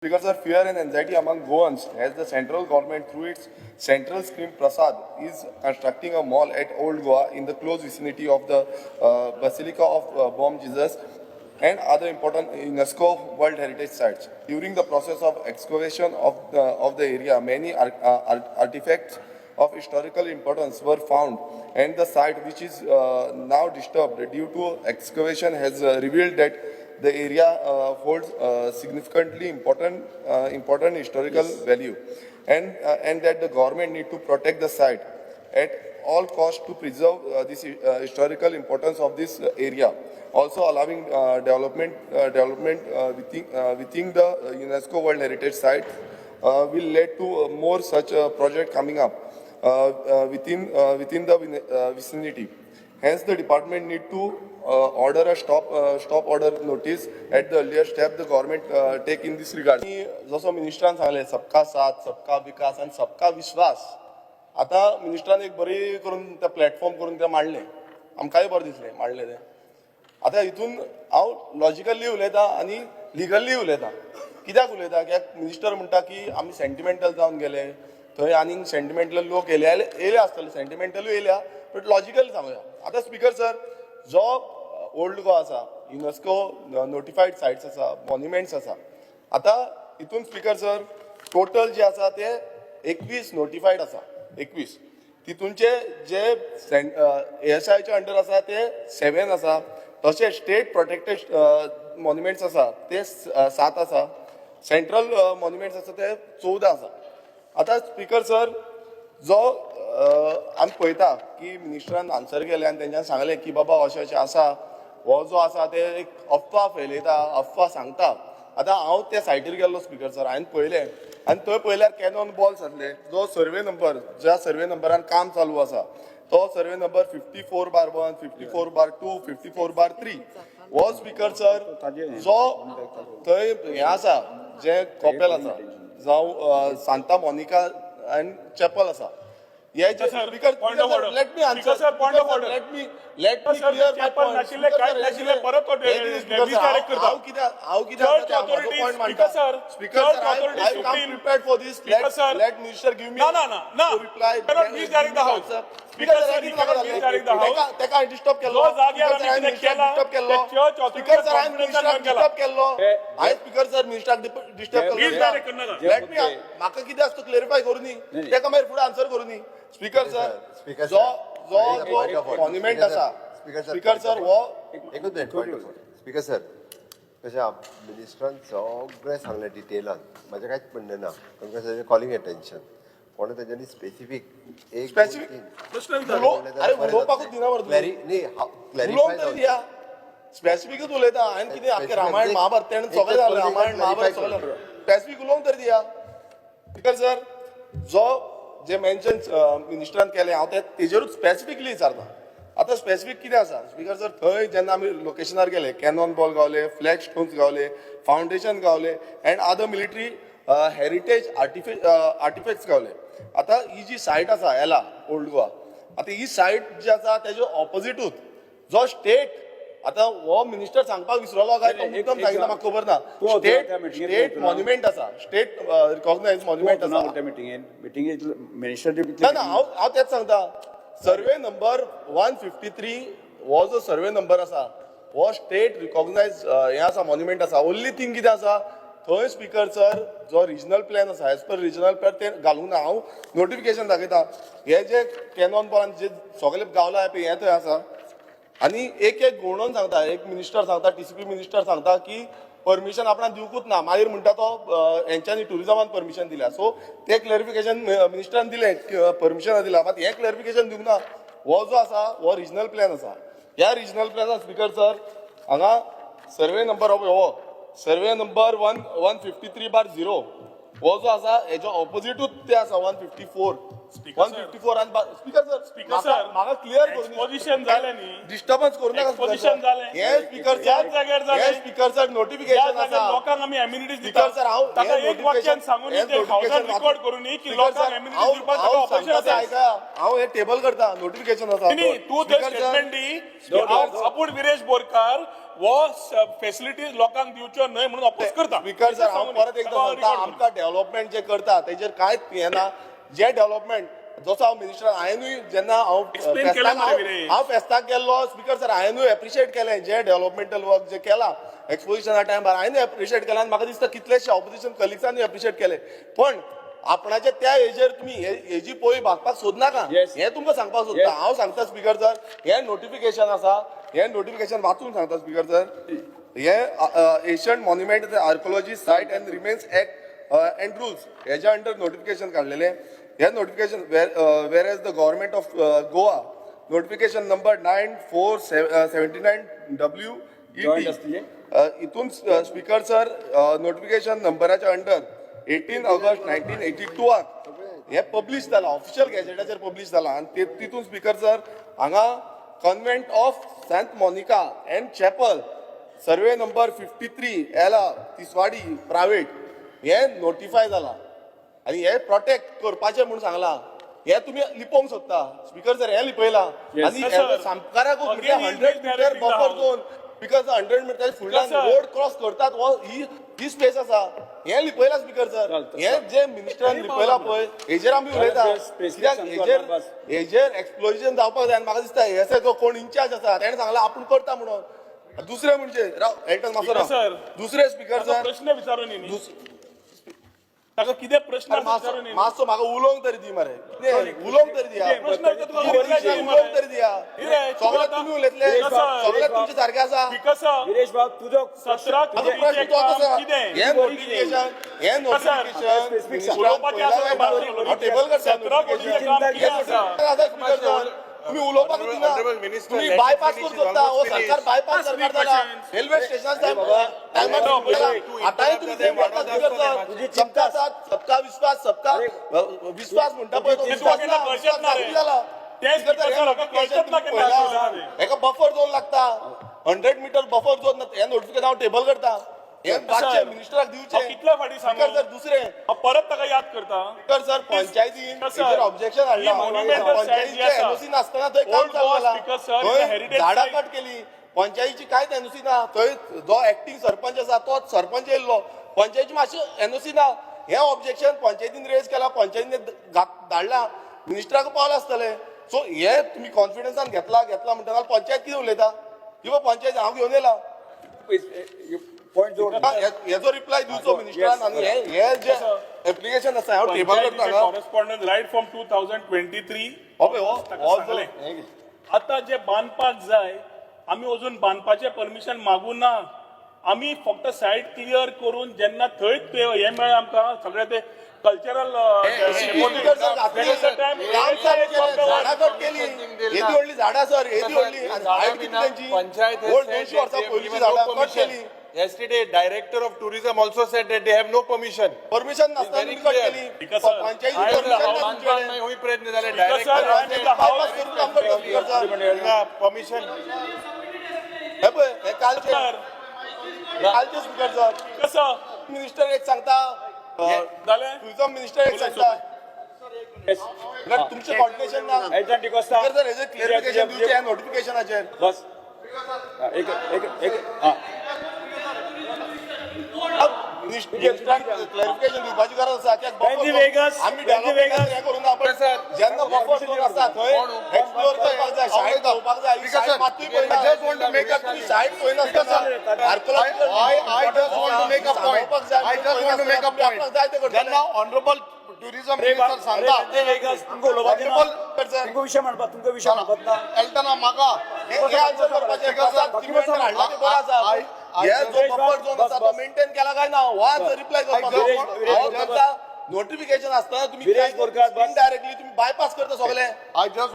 Because of fear and anxiety among Goans, as the central government, through its central scheme Prasad, is constructing a mall at Old Goa in the close vicinity of the Basilica of Bom Jesus and other important UNESCO World Heritage Sites. During the process of excavation of the area, many artifacts of historical importance were found, and the site, which is now disturbed due to excavation, has revealed that the area holds significantly important historical value, and that the government need to protect the site at all costs to preserve this historical importance of this area. Also allowing development within the UNESCO World Heritage Site will lead to more such project coming up within the vicinity. Hence, the department need to order a stop order notice at the earlier step the government take in this regard. जसं मिनिस्टरान सांगले सबका साथ, सबका विकास आणि सबका विश्वास. आता मिनिस्टरान एक बरी करून त्या प्लॅटफॉर्म करून ते मांडले. आमकांय बरं दिसले मांडले ते. आता हितून हांव लॉजिकली उलयता आणि लिगली उलयता. कित्याक उलयता? कित्याक मिनिस्टर म्हणटा की आमी सेंटिमेंटल जावन गेले. थंय आनीक सेंटिमेंटल लोक येले आसतले, सेंटिमेंटलूय येयल्या, बट लॉजिकल सांगूया. आता स्पीकर सर, जो ओल्ड गोवा आसा, युनेस्को नोटिफाईड सायट्स आसा, मॉन्युमेंट्स आसा. आता हितून स्पीकर सर टोटल जे आसा ते 21 नोटिफाईड आसा, 21. तितूनचे जे ASIच्या अंडर आसा ते 7 आसा. तशेंच स्टेट प्रोटेक्टेड मॉन्युमेंट्स आसा ते 7 आसा. सेंट्रल मॉन्युमेंट्स आसा ते 14 आसा. आता स्पीकर सर, जो आमी पळयता की मिनिस्टरान आन्सर केले आनी तेंच्यान सांगलें की बाबा अशें अशें आसा, हो जो आसा ते एक अफवा फैलयता, अफवा सांगता. आतां हांव त्या सायटीर गेल्लो स्पीकर सर, हांवें पळयलें आनी थंय पळयल्यार कॅनॉन बॉल्स आसले. जो सर्वे नंबर, ज्या सर्वे नंबरान काम चालू आसा, तो सर्वे नंबर 54/1, 54/2, 54/3. हो स्पीकर सर, जो थंय हें आसा, जें कॉपेल आसा, जावं सांता मोनिका एंड चॅपल आसा, let me answer. Sir, point of order. Let me clear my point. नाशिल्ले काय नाशिल्ले परत misdirect करता. How Speaker sir, I come prepared for this. Let minister give me no. reply. Cannot misdirect the house. Speaker sir, you cannot misdirect the house. Teka disturb केलो. जो जाग्यार आमी कितें केला, Speaker sir, I disturb केलो. I Speaker sir, minister disturb केलो. Misdirect करनाका. Let me म्हाका कितें आसता क्लॅरिफाय करून दी. तेका मागीर फुडें आन्सर करून दी. स्पीकर सर, जो मॉन्युमेंट आसा, स्पीकर सर, हो एकूच मिनिट. स्पीकर सर, कशें मिनिस्टरान सगळें सांगलें डिटेलान, म्हजें कांयच म्हणणें ना. तुमकां कॉलिंग एटेन्शन कोणे तेंच्यांनी स्पेसिफीक उलोवपाकूच दिना मरे. स्पेसिफिकूच उलयता. हांवें कितें आख्खें रामायण महाभारत तेणें सगळें जालें. रामायण महाभारत सगळें स्पेसिफीक उलोवंक तरी दिया. स्पीकर सर, जो जे मेन्शन मिनिस्टरान केलें, हांव तेजेरूच स्पेसिफिकली विचारता. आतां स्पेसिफीक कितें आसा स्पीकर सर? थंय जेन्ना आमी लोकेशनार गेले, कॅनॉन बॉल गावले, फ्लॅग स्टोन्स गावले, फावंडेशन गावले, and other military heritage artefacts गावले. आतां ही जी सायट आसा येला ओल्ड गोवा, आतां ही सायट जी आसा तेज्या ऑपोजिटूच जो स्टेट, आतां हो मिनिस्टर सांगपाक विसरलो काय तो मुद्दम सांगितला म्हाका खबर ना. स्टेट मॉन्युमेंट आसा, स्टेट रिकॉग्नायज मॉन्युमेंट आसा. ना हांव तेच सांगता. सर्वे नंबर 153 हो जो सर्वे नंबर आसा, हो स्टेट रिकॉग्नायज हें आसा, मॉन्युमेंट आसा. ओन्ली थिंग कितें आसा थंय स्पीकर सर, जो रिजनल प्लॅन आसा, एज पर रिजनल प्लॅन ते घालूंक ना. हांव नोटिफिकेशन दाखयता. हे जे कॅनॉन बॉलान जे सगळे गावला पळय, हें थंय आसा. आणि एक घोवणोन सांगता, एक मिनिस्टर सांगता, TCP मिनिस्टर सांगता की परमिशन आपणाक दिवकूच ना. मागीर म्हणटा तो हेंच्यांनी टुरिजमान परमिशन दिल्या. सो ते क्लॅरिफिकेशन मिनिस्टरान दिलें, परमिशन दिला. मात हें क्लॅरिफिकेशन दिवंक ना. हो जो आसा हो रिजनल प्लॅन आसा. ह्या रिजनल प्लॅनान स्पीकर सर हांगा सर्वे नंबर हो सर्वे नंबर 153/0 हो जो आसा हेच्या ऑपोजिटूच ते आसा 154. Speaker, 154 आणि स्पीकर सर Speaker, sir. म्हाका क्लियर Exposition जालें न्ही. डिस्टर्बन्स करू नका Exposition जालें. हे स्पीकर ह्याच जाग्यार जालें. हे स्पीकर सर ज्या नोटिफिकेशन जाग्यार आसा लोकांक आमी एम्युनिटीज स्पीकर दितात सर हांव ताका हे एक वाक्यान notification- सांगून हे ते हावसान notification रिकॉर्ड करून न्ही की स्पीकर लोकांक सर, एम्युनिटीज दिवपाक ताका हांव ऑपरेशन सांगता ते आसा. ऐका हांव हे टेबल करता नोटिफिकेशन आसा न्ही, तू ते स्पीकर सर, स्टेटमेंट दी की आपूण विरेश बोरकार वो फेसिलिटीज लोकांक दिवच्यो न्हय म्हणून ऑपोज करता. स्पीकर सर हांव परत एकदा सांगता आमकां डेव्हलपमेंट जे करता तेजेर कांयच हे ना जे डेव्हलपमेंट जसो हांव मिनिस्टर हांवेंनूय जेन्ना Explain केलं मरे विरे. हांव फेस्ताक गेल्लो स्पीकर सर हांवेंनूय एप्रिशिएट केलें जे डेव्हलपमेंटल वर्क जे केला एक्सपोजिशना टायमार हांवेंनूय एप्रिशिएट केलें आनी म्हाका दिसता कितलेशे ऑपोजिशन कलिग्सांनी एप्रिशिएट केले पण आपणाचे त्या हेजेर तुमी हेजी पोळी भागपाक सोदनाका हे तुमकां सांगपाक सोदता हांव सांगता स्पीकर सर हे नोटिफिकेशन आसा हे नोटिफिकेशन वाचून सांगता स्पीकर सर हे ancient monument archaeology site and remains act and rules हेज्या अंडर नोटिफिकेशन काडलेले हे notification whereas the government of Goa notification number 9479W इथून स्पीकर सर नोटिफिकेशन नंबराच्या अंडर 18 ऑगस्ट 1982 हे पब्लिश जाला ऑफिशियल गॅजेटाचेर पब्लिश जाला आणि तितून स्पीकर सर हांगा convent of Saint Monica and chapel survey number 53 एला तिसवाडी प्रायव्हेट हे नोटिफाय जाला आणि हे प्रोटेक्ट करपाचे म्हणून सांगला हे तुम्ही लिपोवंक सोदता स्पीकर सर हे लिपयला आणि sir. सामकाराक Again, 100 metre directing buffer down. Zone because 100 metre फुडल्यान sir. रोड क्रॉस करतात ही स्पेस आसा हे लिपयला स्पीकर सर हे जे मिनिस्टरान लिपयला पळय हेजेर आमी उलयता कित्याक हेजेर एक्सप्लोजन जावपाक जाय आनी म्हाका दिसता हे जो कोण इंचार्ज आसा ताणें सांगला आपूण करता म्हणून दुसरे म्हणजे राव एल्टन मास्तर Speaker, राव. sir. दुसरे स्पीकर ताका सर प्रश्न विचारून न्ही. ताका कितें प्रश्न विचारून न्ही. मातसो म्हाका उलोवंक तरी दी मरे उलोवंक तरी दिया प्रश्न विचार तुका reply दी मरे. उलोवंक तरी दिया कितें? सगळे तुम्ही उलयतले Speaker, sir. सगळे तुमचे सारखे आसा Speaker, sir. गिरीश बाब तुझो 17 माझो प्रश्न तो आसा हे नोटिफिकेशन उलोवपाचें आसा काय बाजून उलोवपाचें? टेबल करता 17 कोटीचें काम कितें आसा? तुम्ही उलोवपाक दिना तुम्ही बायपास करून सोदता हो सरकार बायपास सरकार जाला रेल्वे स्टेशन आतांय तुम्ही ते म्हणटा सबका साथ सबका विश्वास म्हणटा पळय तो विश्वास ना कळचेत ना रे. जाला ते speaker sir हाका कळचेत ना केन्ना आसता. हेका बफर झोन लागता 100 मीटर बफर झोन हे नोटिफिकेशन हांव टेबल करता हे बादचे मिनिस्टराक हांव दिवचे कितल्या फाटी स्पीकर सांगू सर दुसरे हांव परत ताका याद करता स्पीकर सर पंचायतीन Speaker, sir. हेजेर ऑब्जेक्शन हाडला ही monumental site जी पंचायतीचे आसा. एनओसी नासतना थंय काम Old चालू Goa, जाला Speaker, sir, थंय heritage झाडां site. कट केली पंचायतीची कांयच एनओसी ना थंय जो एक्टिंग सरपंच आसा तोच सरपंच येयल्लो पंचायतीची मातशी एनओसी ना हे ऑब्जेक्शन पंचायतीन रेज केला पंचायतीन धाडला मिनिस्टराक पावला आसतले सो हे तुम्ही कॉन्फिडन्सान घेतला म्हणटा पंचायत कितें उलयता किंवा पंचायत हांव घेवन येयला पॉइंट जोड हेजो रिप्लाय दिवचो मिनिस्टरान आनी हे जे एप्लिकेशन आसा हांव टेबल करता हांगा कॉरेस्पॉन्डंट रायट फ्रॉम 2023 हो पळय, हो ताका हो सांगलें. जो आता जे बांदपाक जाय आमी अजून बांदपाचें परमिशन मागूं ना आमी फक्त सायट क्लियर करून जेन्ना थंयच ते हे मेळ्ळें आमकां सगळे ते कल्चरल स्पीकर सर घातली काम चालू केलें झाडां कट केली येदी व्हडली झाडां सर येदी व्हडली आणि हायट किती त्यांची Panchayat has ओल्ड said 200 वर्सां that they have पयलींची given no झाडां कट permission. केली Yesterday, Director of Tourism also said that they have no permission. Permission नासतना very तुम्ही कट clear. केली Because, sir, Panchayati I am the permission house- ना तुमच्याकडे. नाही होई प्रयत्न झाले Because, sir, I am in the house. bypass करून काम करता स्पीकर सर परमिशन हे पळय हे कालचे सर कालचे स्पीकर सर कसं मिनिस्टर एक सांगता जालें टुरिझम मिनिस्टर एक सांगता म्हणल्यार तुमचे कॉर्डिनेशन ना एल्टन डिकोस्टा स्पीकर सर हेजे क्लिअरिफिकेशन दिवचे ह्या नोटिफिकेशनाचेर बस एक क्लॅरिफिकेशन दिवपाची गरज आसा कित्याक Thank you, Vegas. आम्ही Thank you, डेव्हलपमेंट Vegas. हें करून आपण जेन्ना बफर झोन आसा थंय एक्सप्लोर करपाक जाय शाळेत धांवपाक जाय ही शाळेत मातूय पळयना I just want to make a तुम्ही शाळेत पळयनासतना I just want to make a point. I just want to make a point. जेन्ना ऑनरेबल टुरिझम मिनिस्टर सांगता तुमको उलोवपाक दिना तुमको विषय म्हणपाक तुमको विषय म्हणपाक ना एल्टना म्हाका हे आन्सर करपाचे हाडला ते बरो आसा हे जो बफर झोन आसा तो मेंटेन केला काय ना हो आन्सर रिप्लाय करपाचो नोटिफिकेशन आसतना तुम्ही विरेश बोरकार, बस. इनडायरेक्टली तुम्ही बायपास करता सगळे I just